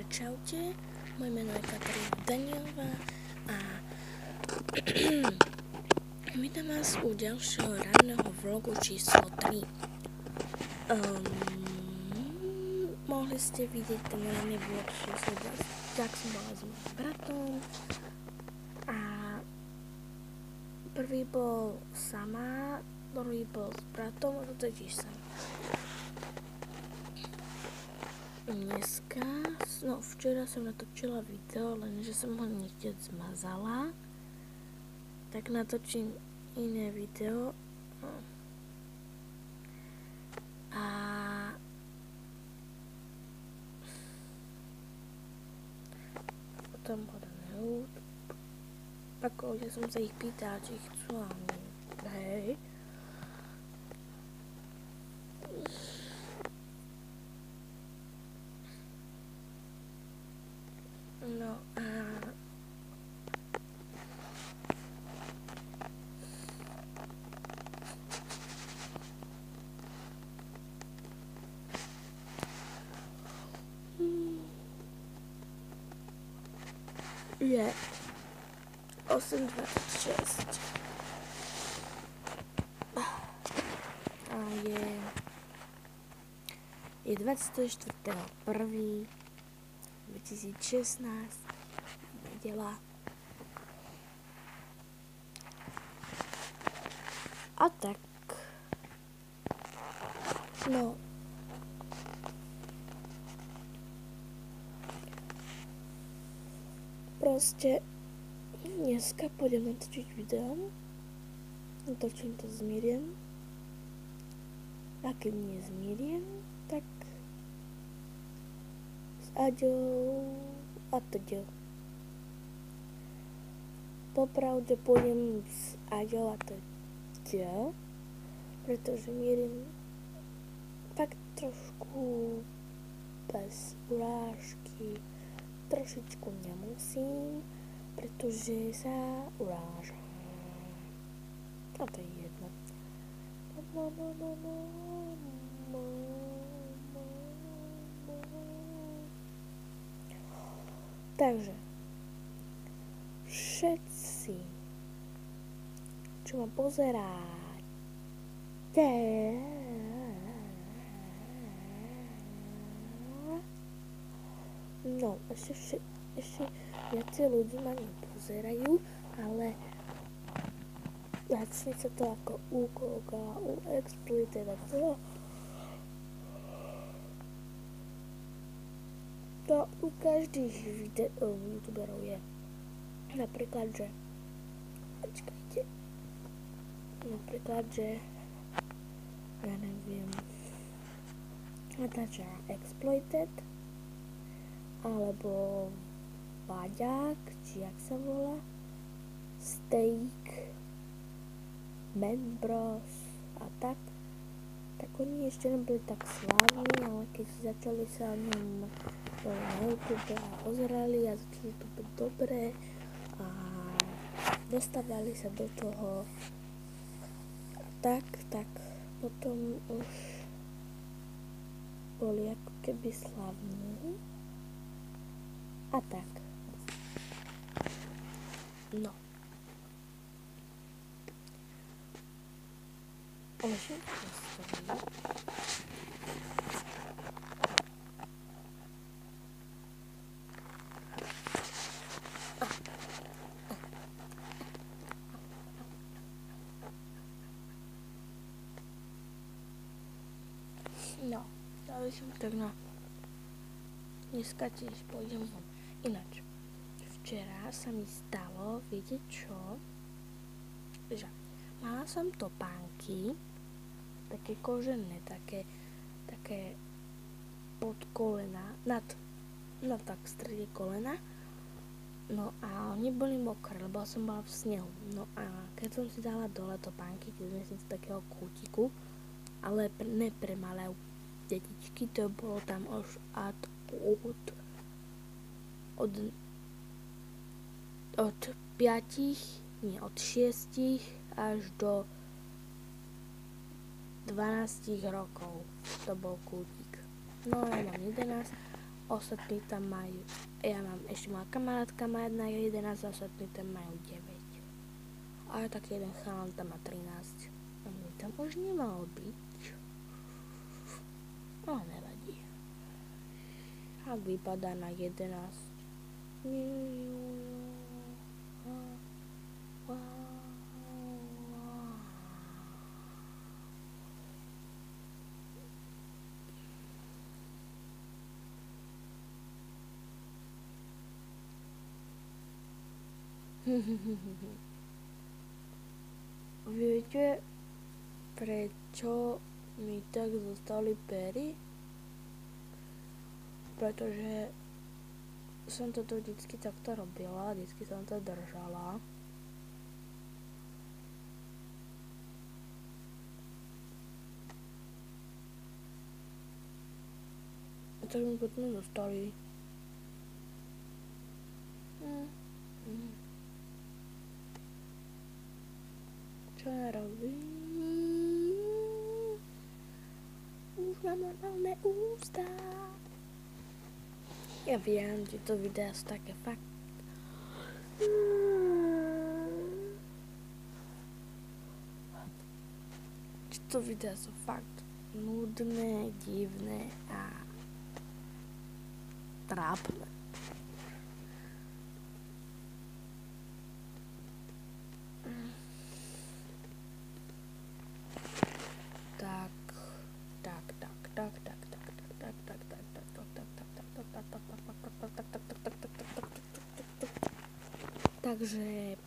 Takže čaute, moje meno je Katarína Danielova a vítam vás u ďalšieho ranného vlogu číslo 3. Mohli ste vidieť ten ranný vlog číslo 2, tak som bola s mojím bratom a prvý bol sama, druhý bol s bratom a toto je tiež sama. Dneska, včera som natočila video, lenže som ho niekde zmazala, tak natočím iné video a potom ho dám na YouTube. Ako ľudia som sa ich pýtala, či chcú a hej. No a je 8:26 a je 24.1.2016, nedeľa. A tak, no, proste dneska pôjdem natočiť video, natočím to s Miriam, a keď nie s Miriam, tak s Aďou a Tďou. Popravde pôjdem s Aďou a Tďou, pretože Miriam tak trošku bez urážky trošičku nemusím, pretože sa urážam. A to je jedno. Takže všetci, čo ma pozeráte, no, ešte viacej ľudí ma nepozerajú, ale začne sa to ako u koga, u Exploited a to. To u každých youtuberov je. Napríklad, že ja neviem, natáča Exploited alebo Baďák, či jak sa volá, Steak, Man Bros a tak oni ešte neboli tak slávni, ale keď začali sa o ňom na YouTube a pozerali a začali to byť dobré a dostávali sa do toho a tak potom už boli ako keby slávni a tak. No. Ale čo to stojí? No, dali som tak na dneska tiež pôjdem von. Ináč, včera sa mi stalo, viete čo? Že mala som topánky, také kožené, také pod kolena, nad tak v strede kolena. No a oni boli mokré, lebo som bola v snehu. No a keď som si dala dole topánky, keď som si takého kútiku, ale ne pre malé detičky, to bolo tam už od 6 až do 12 rokov. To bol kútik. No ja mám 11 ostatní tam majú, ja mám, ešte moja kamarátka má 11, ostatní tam majú 9. A tak jeden chalan tam má 13. A my tam už nemal byť. No nevadí. Ak vypadá na 11. Viete, prečo mi tak zostali pery? Pretože som toto vždycky takto robila, vždycky som to držala. A tak mi potom zostali. Čo ja robím? Už mám normálne ústa. Ja viem, že to videá sú také fakt. Že to videá sú fakt nudné, divné a trápne. Takže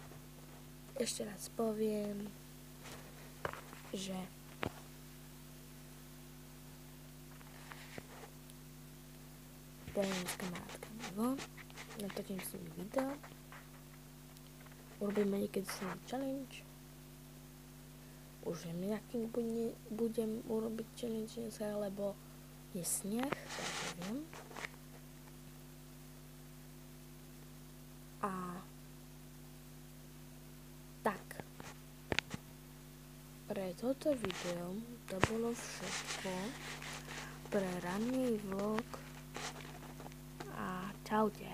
ešte raz poviem, že pojem s kamarátkami von, natočím si video, urobíme niekedy si challenge, už viem, aký budem urobiť challenge dneska, lebo je sneh, tak neviem. A tak, pre toto video to bolo všetko, pre ranný vlog a čaute.